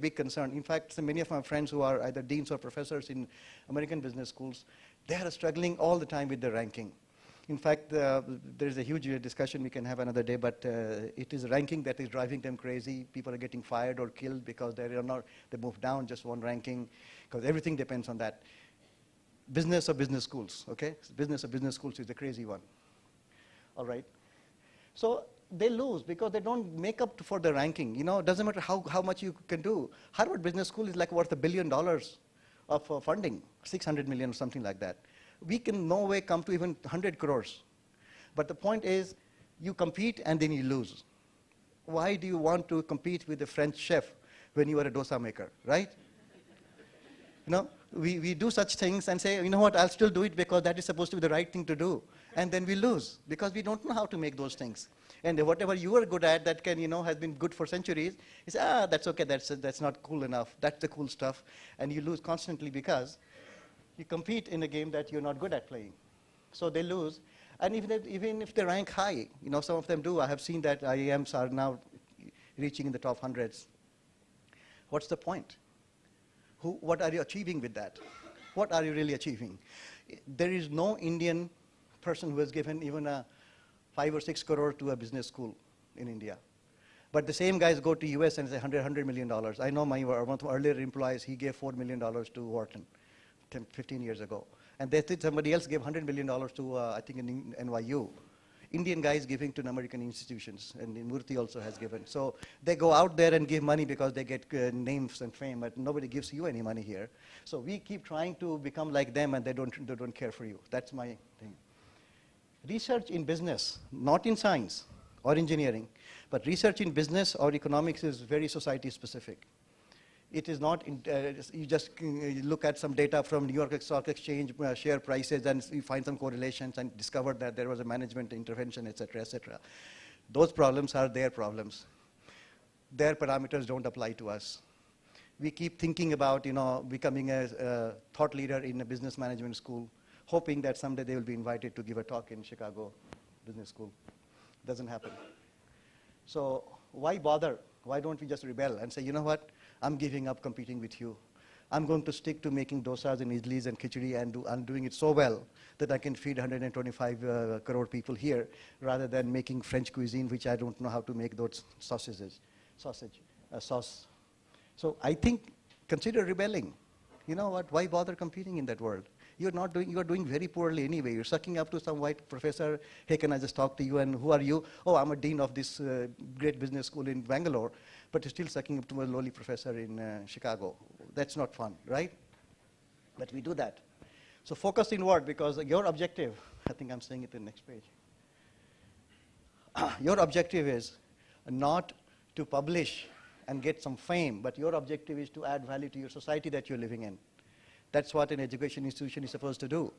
big concern. In fact, so many of my friends who are either deans or professors in American business schools, they are struggling all the time with the ranking. In fact, there's a huge discussion we can have another day, but it is ranking that is driving them crazy. People are getting fired or killed because they move down just one ranking, because everything depends on that. Business or business schools, okay? Business or business schools is the crazy one. All right. So they lose because they don't make up for the ranking. You know, it doesn't matter how much you can do. Harvard Business School is like worth $1 billion of funding, 600 million or something like that. We can no way come to even 100 crores. But the point is, you compete and then you lose. Why do you want to compete with a French chef when you are a dosa maker, right? You know, we do such things and say, you know what, I'll still do it because that is supposed to be the right thing to do. And then we lose because we don't know how to make those things. And whatever you are good at that can, you know, has been good for centuries, you say, that's okay, that's not cool enough. That's the cool stuff. And you lose constantly because you compete in a game that you're not good at playing. So they lose. And even if they rank high, you know, some of them do. I have seen that IIMs are now reaching in the top hundreds. What's the point? What are you achieving with that? What are you really achieving? There is no Indian person who has given even a 5 or 6 crore to a business school in India. But the same guys go to US and say $100 million. I know one of my earlier employees, he gave $4 million to Wharton 15 years ago. And they said somebody else gave $100 million to, I think, in NYU. Indian guys giving to American institutions, and Murthy also has given. So they go out there and give money because they get names and fame, but nobody gives you any money here. So we keep trying to become like them, and they don't care for you. That's my thing. Research in business, not in science or engineering, but research in business or economics is very society specific. It is not, you just look at some data from New York Stock Exchange share prices and you find some correlations and discover that there was a management intervention, et cetera, et cetera. Those problems are their problems. Their parameters don't apply to us. We keep thinking about, you know, becoming a thought leader in a business management school, hoping that someday they will be invited to give a talk in Chicago Business School. Doesn't happen. So why bother? Why don't we just rebel and say, you know what? I'm giving up competing with you. I'm going to stick to making dosas and idlis and khichdi, and I'm doing it so well that I can feed 125 crore people here, rather than making French cuisine, which I don't know how to make those sauce. So I think, consider rebelling. You know what? Why bother competing in that world? You are doing very poorly anyway. You're sucking up to some white professor. Hey, can I just talk to you? And who are you? Oh, I'm a dean of this great business school in Bangalore. But you're still sucking up to a lowly professor in Chicago. That's not fun, right? But we do that. So focus inward, because your objective, I think I'm saying it in the next page. Your objective is not to publish and get some fame, but your objective is to add value to your society that you're living in. That's what an education institution is supposed to do,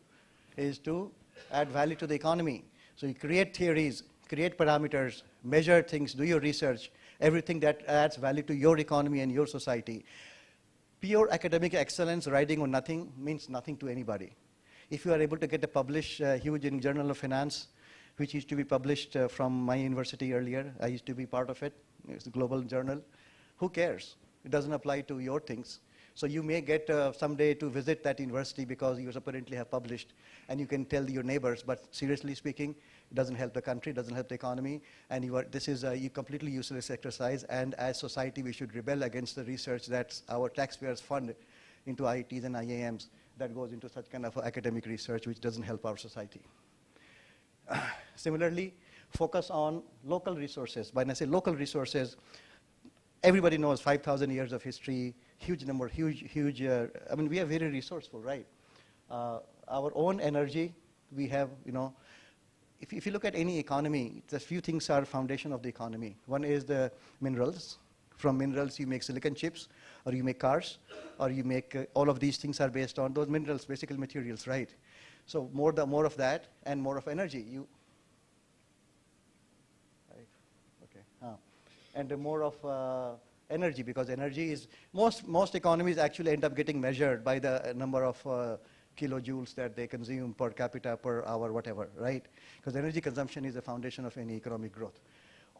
is to add value to the economy. So you create theories, create parameters, measure things, do your research, everything that adds value to your economy and your society. Pure academic excellence riding on nothing means nothing to anybody. If you are able to get a published huge in Journal of Finance, which used to be published from my university earlier, I used to be part of it, it's a global journal, who cares? It doesn't apply to your things. So you may get someday to visit that university because you apparently have published, and you can tell your neighbors, but seriously speaking, it doesn't help the country, it doesn't help the economy, and this is a completely useless exercise, and as society we should rebel against the research that our taxpayers fund into IITs and IIMs that goes into such kind of academic research which doesn't help our society. Similarly, focus on local resources. When I say local resources, everybody knows 5,000 years of history, huge number, huge, I mean, we are very resourceful, right? Our own energy, we have, you know, if you look at any economy, the few things are foundation of the economy. One is the minerals. From minerals, you make silicon chips, or you make cars, or you make, all of these things are based on those minerals, basic materials, right? So more of that, and more of energy. And more of energy, because energy is, most economies actually end up getting measured by the number of kilojoules that they consume per capita, per hour, whatever, right? Because energy consumption is the foundation of any economic growth.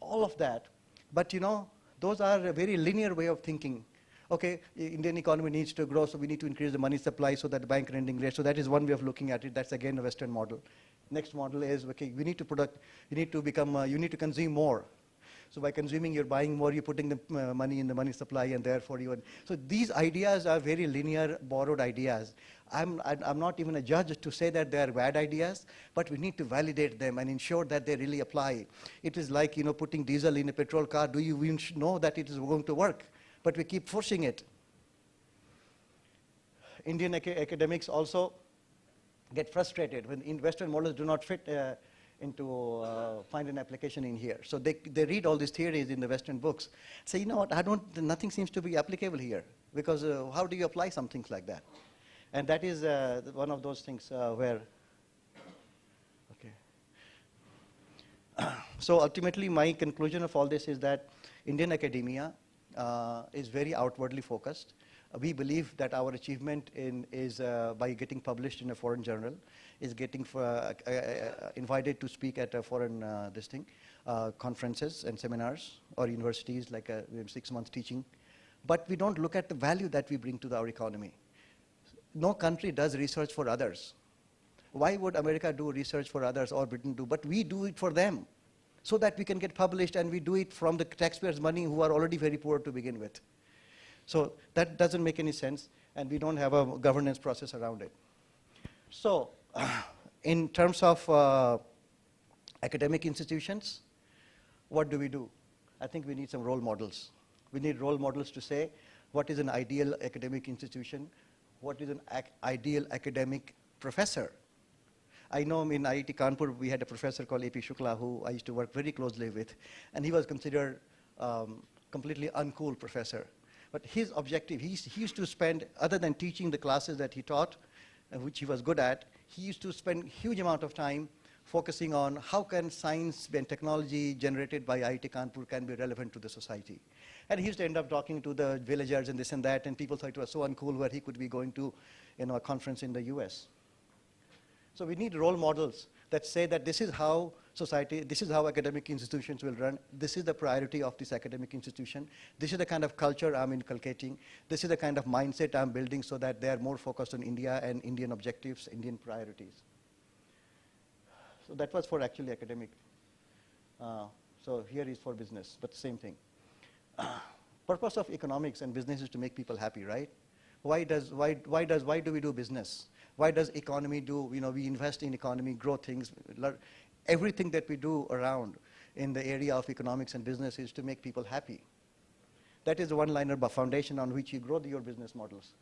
All of that, but you know, those are a very linear way of thinking. Okay, Indian economy needs to grow, so we need to increase the money supply so that the bank lending rate. So that is one way of looking at it. That's again a Western model. Next model is, okay, we need to you need to become, you need to consume more. So by consuming, you're buying more, you're putting the money in the money supply, and therefore so these ideas are very linear, borrowed ideas. I'm not even a judge to say that they are bad ideas, but we need to validate them and ensure that they really apply. It is like, putting diesel in a petrol car. Do you even know that it is going to work? But we keep forcing it. Indian academics also get frustrated when Western models do not fit into find an application in here. So they read all these theories in the Western books. Say, you know what, nothing seems to be applicable here, because how do you apply some things like that? And that is one of those things where, okay. So ultimately, my conclusion of all this is that Indian academia is very outwardly focused. We believe that our achievement is by getting published in a foreign journal, is getting invited to speak at a foreign conferences and seminars or universities, like 6 months teaching. But we don't look at the value that we bring to our economy. No country does research for others. Why would America do research for others or Britain do? But we do it for them so that we can get published, and we do it from the taxpayers' money, who are already very poor to begin with. So that doesn't make any sense, and we don't have a governance process around it. So in terms of academic institutions, what do? I think we need some role models. We need role models to say what is an ideal academic institution, what is an ideal academic professor. I know in IIT Kanpur, we had a professor called A.P. Shukla, who I used to work very closely with, and he was considered completely uncool professor. But his objective, he used to spend, other than teaching the classes that he taught, which he was good at, he used to spend a huge amount of time focusing on how can science and technology generated by IIT Kanpur can be relevant to the society. And he used to end up talking to the villagers and this and that, and people thought it was so uncool where he could be going to a conference in the US. So we need role models that say that this is how society, this is how academic institutions will run. This is the priority of this academic institution. This is the kind of culture I'm inculcating. This is the kind of mindset I'm building so that they are more focused on India and Indian objectives, Indian priorities. So that was for actually academic. So here is for business, but same thing. Purpose of economics and business is to make people happy, right? Why do we do business? Why does economy do, we invest in economy, grow things. Everything that we do around in the area of economics and business is to make people happy. That is the one-liner foundation on which you grow your business models.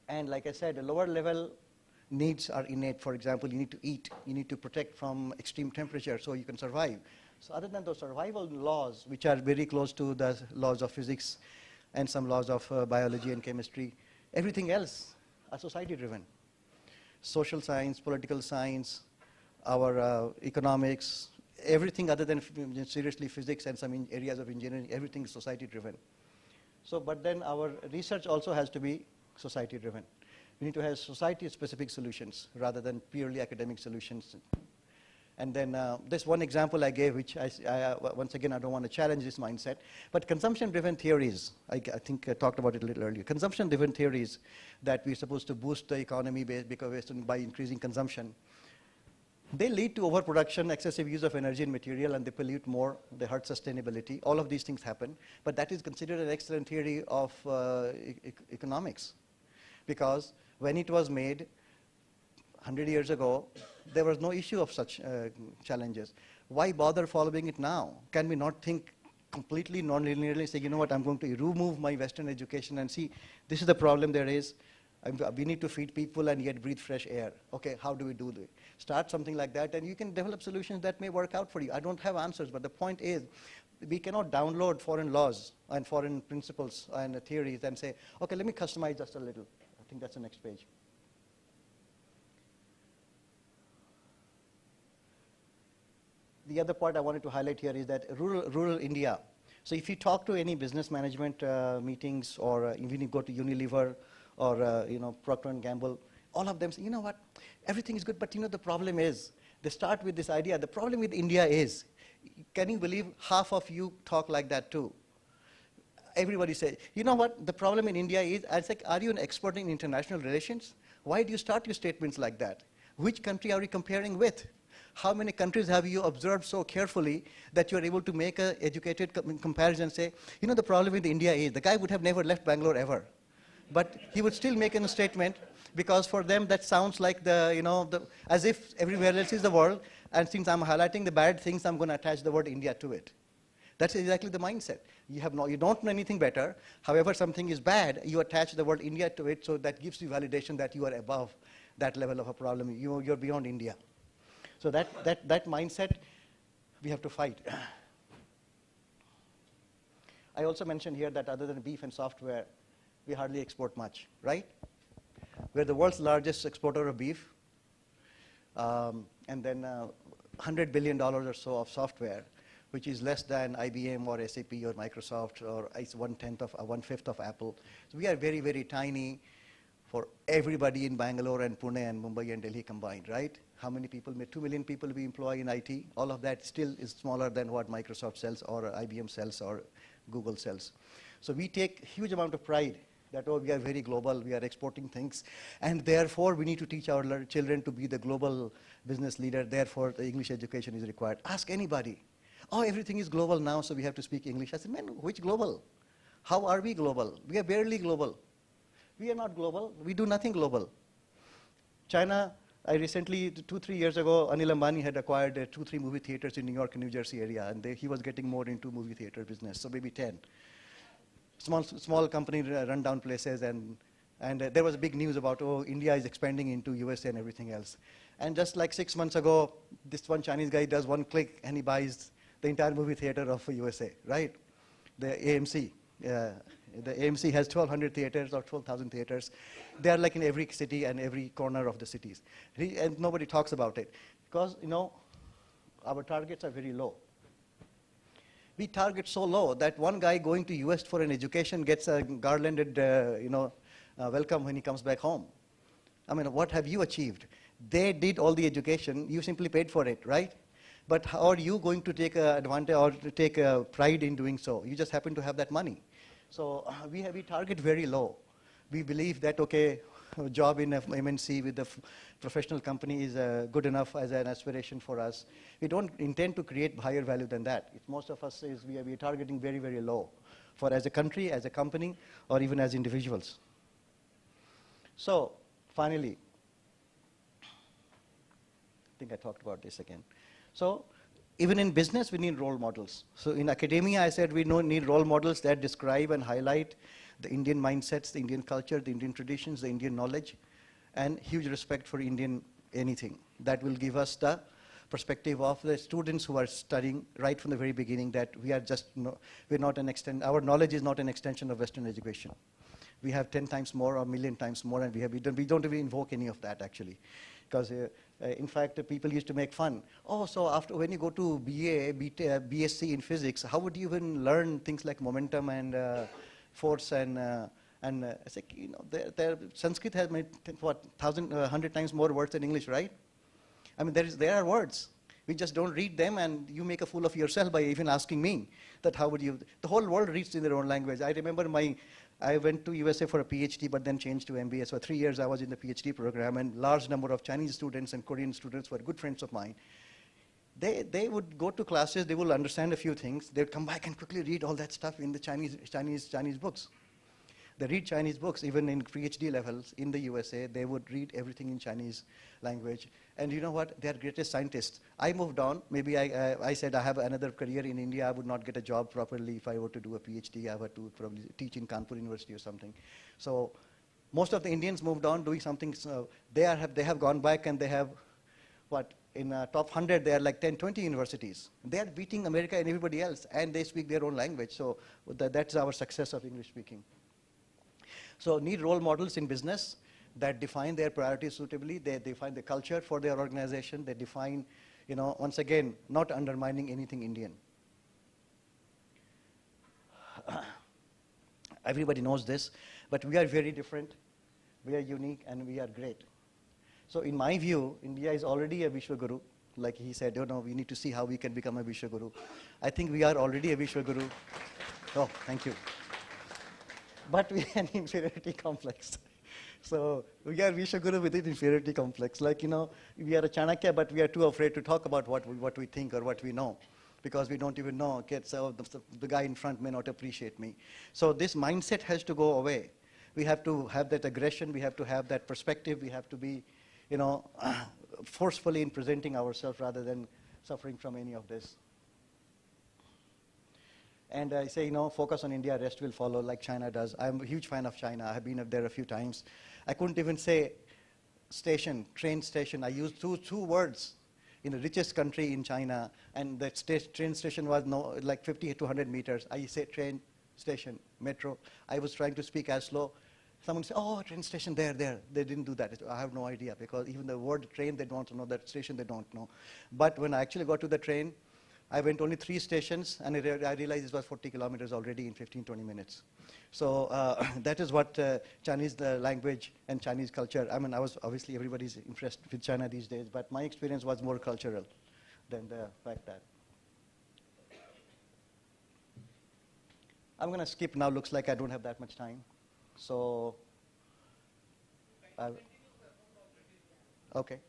And like I said, the lower level needs are innate. For example, you need to eat. You need to protect from extreme temperature so you can survive. So other than those survival laws, which are very close to the laws of physics and some laws of biology and chemistry, everything else are society-driven. Social science, political science, our economics, everything other than seriously physics and some areas of engineering, everything is society-driven. So, but then our research also has to be society-driven. We need to have society-specific solutions rather than purely academic solutions. And then this one example I gave, which once again, I don't want to challenge this mindset, but consumption-driven theories, I think I talked about it a little earlier. Consumption-driven theories that we're supposed to boost the economy by increasing consumption, they lead to overproduction, excessive use of energy and material, and they pollute more, they hurt sustainability. All of these things happen, but that is considered an excellent theory of economics, because when it was made 100 years ago, there was no issue of such challenges. Why bother following it now? Can we not think completely non-linearly, say, you know what, I'm going to remove my Western education and see, this is the problem there is. We need to feed people and yet breathe fresh air. Okay, how do we do that? Start something like that, and you can develop solutions that may work out for you. I don't have answers, but the point is, we cannot download foreign laws and foreign principles and theories and say, okay, let me customize just a little. I think that's the next page. The other part I wanted to highlight here is that rural India. So if you talk to any business management meetings, or even you go to Unilever or Procter & Gamble, all of them say, you know what, everything is good, but the problem is, they start with this idea, the problem with India is, can you believe half of you talk like that too? everybody says, you know what, the problem in India is, I was like, are you an expert in international relations? Why do you start your statements like that? Which country are you comparing with? How many countries have you observed so carefully that you're able to make an educated comparison and say, you know, the problem with India is, the guy would have never left Bangalore ever. But he would still make a statement because for them that sounds like as if everywhere else is the world, and since I'm highlighting the bad things, I'm going to attach the word India to it. That's exactly the mindset. You don't know anything better. However, something is bad, you attach the word India to it, so that gives you validation that you are above that level of a problem. You're beyond India. So that mindset, we have to fight. I also mentioned here that other than beef and software, we hardly export much, right? We're the world's largest exporter of beef, and then $100 billion or so of software, which is less than IBM or SAP or Microsoft, or it's one-fifth of Apple. So we are very, very tiny for everybody in Bangalore and Pune and Mumbai and Delhi combined, right? How many people, 2 million people we employ in IT? All of that still is smaller than what Microsoft sells or IBM sells or Google sells. So we take huge amount of pride that, oh, we are very global, we are exporting things, and therefore we need to teach our children to be the global business leader, therefore the English education is required. Ask anybody. Oh, everything is global now, so we have to speak English. I said, man, which global? How are we global? We are barely global. We are not global. We do nothing global. China, I recently, 2-3 years ago, Anil Ambani had acquired 2-3 movie theaters in New York and New Jersey area, and he was getting more into movie theater business, so maybe 10. Small company run down places, and there was big news about, oh, India is expanding into USA and everything else. And just like 6 months ago, this one Chinese guy does one click and he buys the entire movie theater of USA, right? The AMC. The AMC has 1,200 theaters or 12,000 theaters. They are like in every city and every corner of the cities. And nobody talks about it because, our targets are very low. We target so low that one guy going to US for an education gets a garlanded, welcome when he comes back home. I mean, what have you achieved? They did all the education. You simply paid for it, right? But how are you going to take advantage or take pride in doing so? You just happen to have that money. So we target very low. We believe that, okay, a job in a MNC with a professional company is good enough as an aspiration for us. We don't intend to create higher value than that. Most of us we are targeting very, very low for as a country, as a company, or even as individuals. So finally, I think I talked about this again. So even in business, we need role models. So in academia, I said we need role models that describe and highlight the Indian mindsets, the Indian culture, the Indian traditions, the Indian knowledge, and huge respect for Indian anything. That will give us the perspective of the students who are studying right from the very beginning that we are just, we're not our knowledge is not an extension of Western education. We have 10 times more or 1,000,000 times more, and we don't even invoke any of that actually. Because in fact, people used to make fun. Oh, so after when you go to BA, BSc in physics, how would you even learn things like momentum and force and it's like, Sanskrit has made 100 times more words than English, right? I mean, there are words. We just don't read them, and you make a fool of yourself by even asking me that how would you. The whole world reads in their own language. I remember I went to USA for a PhD, but then changed to MBA. So 3 years I was in the PhD program, and large number of Chinese students and Korean students were good friends of mine. They would go to classes, they will understand a few things, they'd come back and quickly read all that stuff in the Chinese books. They read Chinese books, even in PhD levels in the USA, they would read everything in Chinese language. And you know what, they're greatest scientists. I moved on, maybe I said I have another career in India, I would not get a job properly if I were to do a PhD, I would to probably teach in Kanpur University or something. So most of the Indians moved on doing something, they have gone back and they have, in top 100, they are like 10, 20 universities. They are beating America and everybody else, and they speak their own language. So that's our success of English speaking. So need role models in business that define their priorities suitably. They define the culture for their organization. They define, once again, not undermining anything Indian. Everybody knows this, but we are very different. We are unique, and we are great. So in my view, India is already a Vishwaguru. Like he said, we need to see how we can become a Vishwaguru. I think we are already a Vishwaguru. Oh, thank you. but we have an inferiority complex. So we are Vishwaguru with an inferiority complex. Like, we are a Chanakya, but we are too afraid to talk about what we think or what we know, because we don't even know. Okay, so the guy in front may not appreciate me. So this mindset has to go away. We have to have that aggression. We have to have that perspective. We have to be, forcefully in presenting ourselves rather than suffering from any of this. And I say, focus on India, rest will follow, like China does. I'm a huge fan of China. I have been up there a few times. I couldn't even say station, train station. I used two words in the richest country in China, and that train station was like 50 to 100 meters. I say train station, metro. I was trying to speak as slow. Someone said, oh, train station there. They didn't do that. I have no idea, because even the word train, they don't know. That station, they don't know. But when I actually got to the train, I went only 3 stations, and I realized it was 40 kilometers already in 15, 20 minutes. So that is what Chinese language and Chinese culture, I mean, obviously everybody's impressed with China these days, but my experience was more cultural than the fact that. I'm going to skip now. Looks like I don't have that much time. So, okay.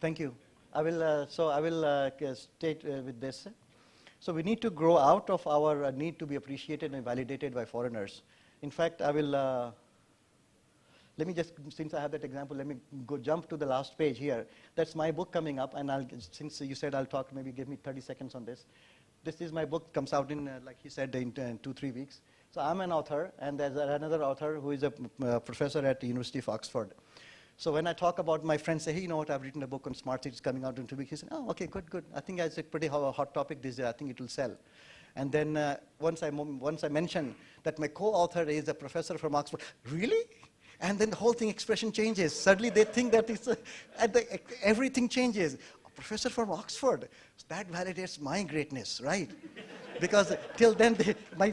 Thank you. I will state with this. So we need to grow out of our need to be appreciated and validated by foreigners. In fact, I will, let me just, since I have that example, let me jump to the last page here. That's my book coming up, and since you said I'll talk, maybe give me 30 seconds on this. This is my book, comes out in, like he said, in 2-3 weeks. So I'm an author, and there's another author who is a professor at the University of Oxford. So when I talk about, my friends say, hey, you know what, I've written a book on smart cities coming out in 2 weeks. He said, oh, okay, good. I think it's a pretty hot topic this year. I think it will sell. And then once I mention that my co-author is a professor from Oxford, really? And then the whole thing, expression changes. Suddenly they think that it's, everything changes. A professor from Oxford, that validates my greatness, right? Because till then, my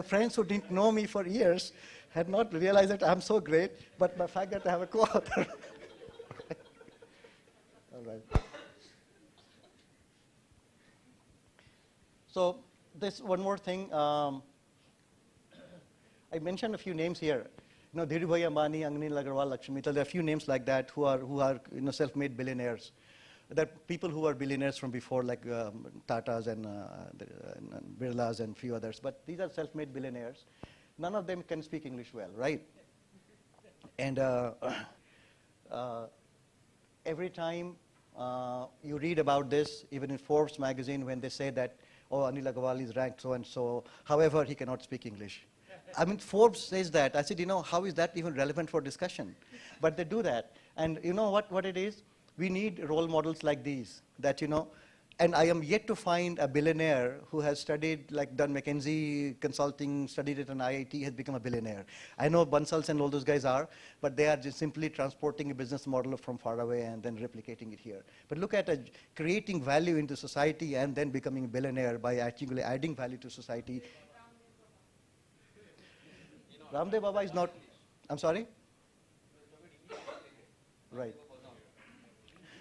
friends who didn't know me for years had not realized that I'm so great, but the fact that I have a co-author. All right. So this one more thing. I mentioned a few names here. Dhirubhai Ambani, Anil Agarwal, Lakshmi Mittal. There are a few names like that who are self-made billionaires. There are people who are billionaires from before, like Tatas and Birlas and few others. But these are self-made billionaires. None of them can speak English well, right? And every time you read about this, even in Forbes magazine, when they say that, oh, Anil Agarwal is ranked so-and-so, however, he cannot speak English. I mean, Forbes says that. I said, how is that even relevant for discussion? But they do that. And you know what it is? We need role models like these, that, and I am yet to find a billionaire who has studied, like done McKinsey consulting, studied at an IIT, has become a billionaire. I know Bansals and all those guys are, but they are just simply transporting a business model from far away and then replicating it here. But look at creating value into society and then becoming a billionaire by actually adding value to society. Ramdev Baba is not, I'm sorry? Right.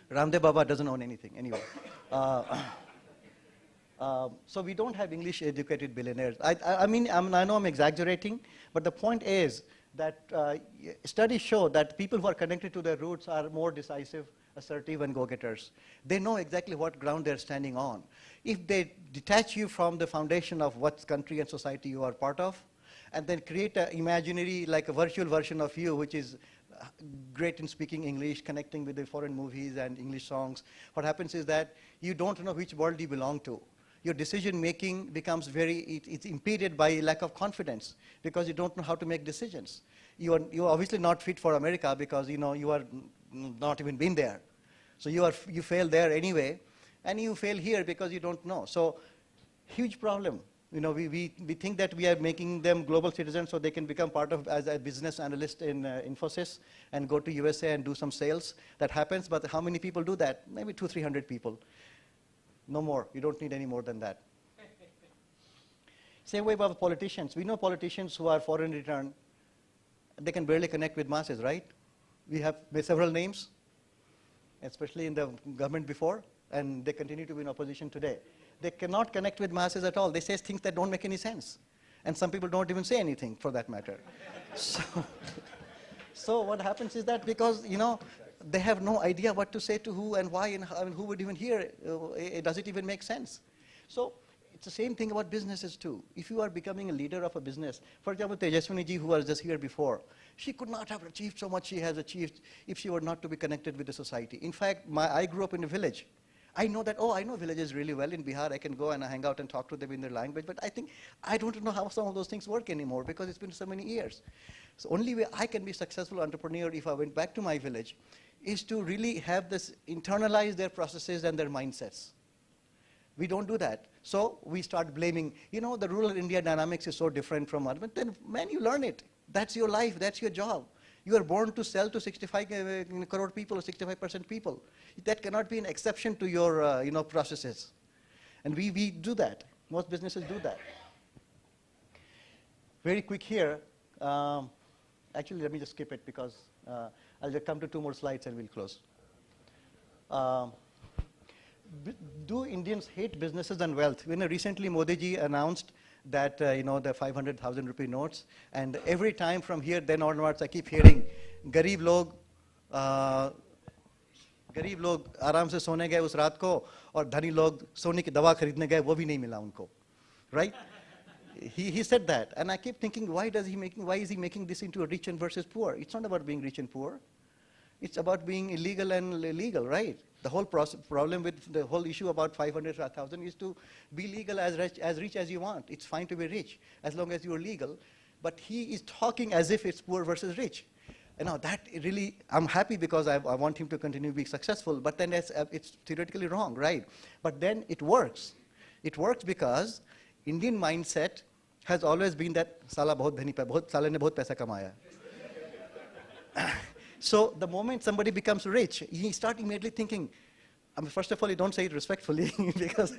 Ramdev Baba doesn't own anything, anyway. So we don't have English-educated billionaires. I know I'm exaggerating, but the point is that studies show that people who are connected to their roots are more decisive, assertive, and go-getters. They know exactly what ground they're standing on. If they detach you from the foundation of what country and society you are part of, and then create an imaginary, like a virtual version of you, which is great in speaking English, connecting with the foreign movies and English songs, what happens is that you don't know which world you belong to. Your decision making becomes it's impeded by lack of confidence, because you don't know how to make decisions. You're obviously not fit for America, because you are not even been there. So you fail there anyway, and you fail here because you don't know. So huge problem. We think that we are making them global citizens so they can become part of, as a business analyst in Infosys and go to USA and do some sales. That happens, but how many people do that? Maybe 200-300 people. No more. You don't need any more than that. Same way about politicians. We know politicians who are foreign returned. They can barely connect with masses, right? We have several names, especially in the government before, and they continue to be in opposition today. They cannot connect with masses at all. They say things that don't make any sense. And some people don't even say anything, for that matter. So, so what happens is that because, they have no idea what to say to who and why and how, and who would even hear, does it even make sense? So it's the same thing about businesses too. If you are becoming a leader of a business, for example, Tejaswini ji, who was just here before, she could not have achieved so much she has achieved if she were not to be connected with the society. In fact, I grew up in a village. I know that, I know villages really well in Bihar. I can go and hang out and talk to them in their language, but I don't know how some of those things work anymore because it's been so many years. So only way I can be a successful entrepreneur if I went back to my village is to really have this, internalize their processes and their mindsets. We don't do that. So we start blaming, the rural India dynamics is so different from ours. But then, man, you learn it. That's your life. That's your job. You are born to sell to 65 crore people or 65% people. That cannot be an exception to your, processes. And we do that. Most businesses do that. Very quick here. Actually, let me just skip it because I'll just come to 2 more slides and we'll close. Do Indians hate businesses and wealth? Recently Modi ji announced that, the 500,000 rupee notes, and every time from here then onwards I keep hearing, गरीब लोग आराम से सोने गए उस रात को और धनी लोग सोने की दवा खरीदने गए वो भी नहीं मिला उनको, right? He said that, and I keep thinking, why is he making this into a rich and versus poor? It's not about being rich and poor. It's about being illegal and legal, right? The whole problem with the whole issue about 500,000 is to be legal as rich as you want. It's fine to be rich as long as you're legal. But he is talking as if it's poor versus rich. That really, I'm happy because I want him to continue being successful. But then it's theoretically wrong, right? But then it works. It works because Indian mindset has always been that साला बहुत धनी साले ने बहुत पैसा कमाया. So the moment somebody becomes rich, you start immediately thinking, first of all, you don't say it respectfully because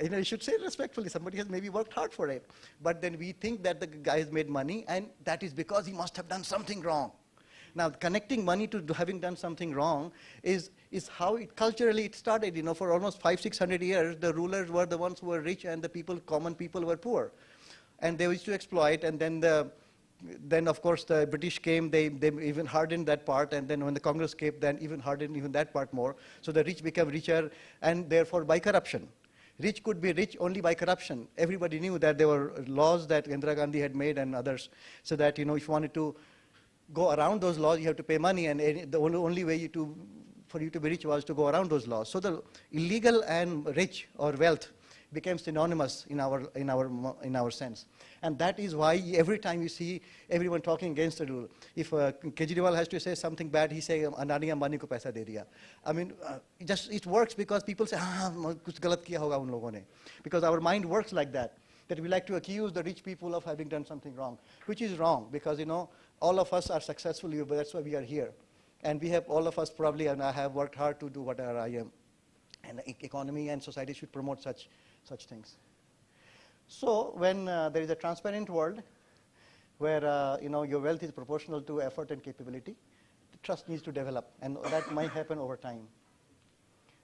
you should say it respectfully. Somebody has maybe worked hard for it. But then we think that the guy has made money and that is because he must have done something wrong. Now, connecting money to having done something wrong is how culturally it started. For almost 500-600 years, the rulers were the ones who were rich and the common people were poor. And they used to exploit, and then of course the British came, they even hardened that part, and then when the Congress came, then even hardened even that part more. So the rich became richer, and therefore by corruption. Rich could be rich only by corruption. Everybody knew that there were laws that Indira Gandhi had made and others, so that if you wanted to go around those laws, you have to pay money, and the only way for you to be rich was to go around those laws. So the illegal and rich or wealth became synonymous in our sense. And that is why every time you see everyone talking against the rule, if Kejriwal has to say something bad, he say, Adani Ambani ko paisa de diya. It works because people say, kuch galat kiya hoga un logon ne. Because our mind works like that we like to accuse the rich people of having done something wrong, which is wrong because, all of us are successful, but that's why we are here. And we have, all of us probably, and I have worked hard to do whatever I am. And the economy and society should promote such things. So when there is a transparent world where your wealth is proportional to effort and capability, the trust needs to develop, and that might happen over time.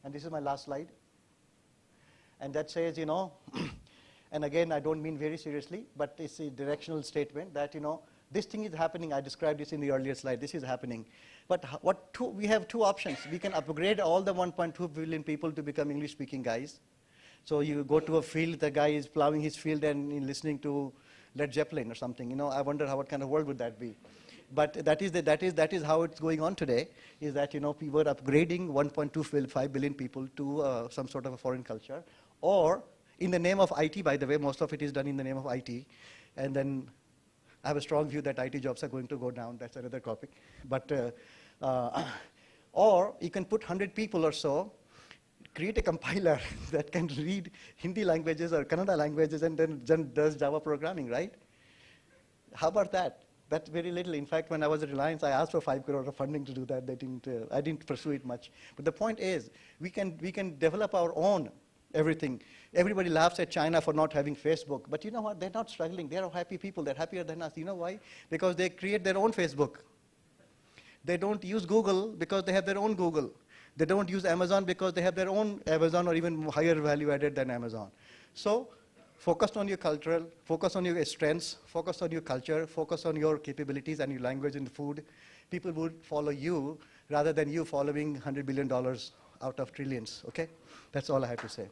And this is my last slide. And that says, and again, I don't mean very seriously, but it's a directional statement that, this thing is happening. I described this in the earlier slide. This is happening. But we have 2 options. We can upgrade all the 1.2 billion people to become English-speaking guys. So you go to a field, the guy is plowing his field and listening to Led Zeppelin or something. I wonder what kind of world would that be. But that is how it's going on today, is that, people are upgrading 1.25 billion people to some sort of a foreign culture. Or in the name of IT, by the way, most of it is done in the name of IT. And then I have a strong view that IT jobs are going to go down. That's another topic. But, or you can put 100 people or so, create a compiler that can read Hindi languages or Kannada languages and then does Java programming, right? How about that? That's very little. In fact, when I was at Reliance, I asked for 5 crore of funding to do that. I didn't pursue it much. But the point is, we can develop our own everything. Everybody laughs at China for not having Facebook. But you know what? They're not struggling. They're happy people. They're happier than us. You know why? Because they create their own Facebook. They don't use Google because they have their own Google. They don't use Amazon because they have their own Amazon or even higher value added than Amazon. So focus on your cultural, focus on your strengths, focus on your culture, focus on your capabilities and your language and food, people would follow you rather than you following $100 billion out of trillions, okay? That's all I have to say.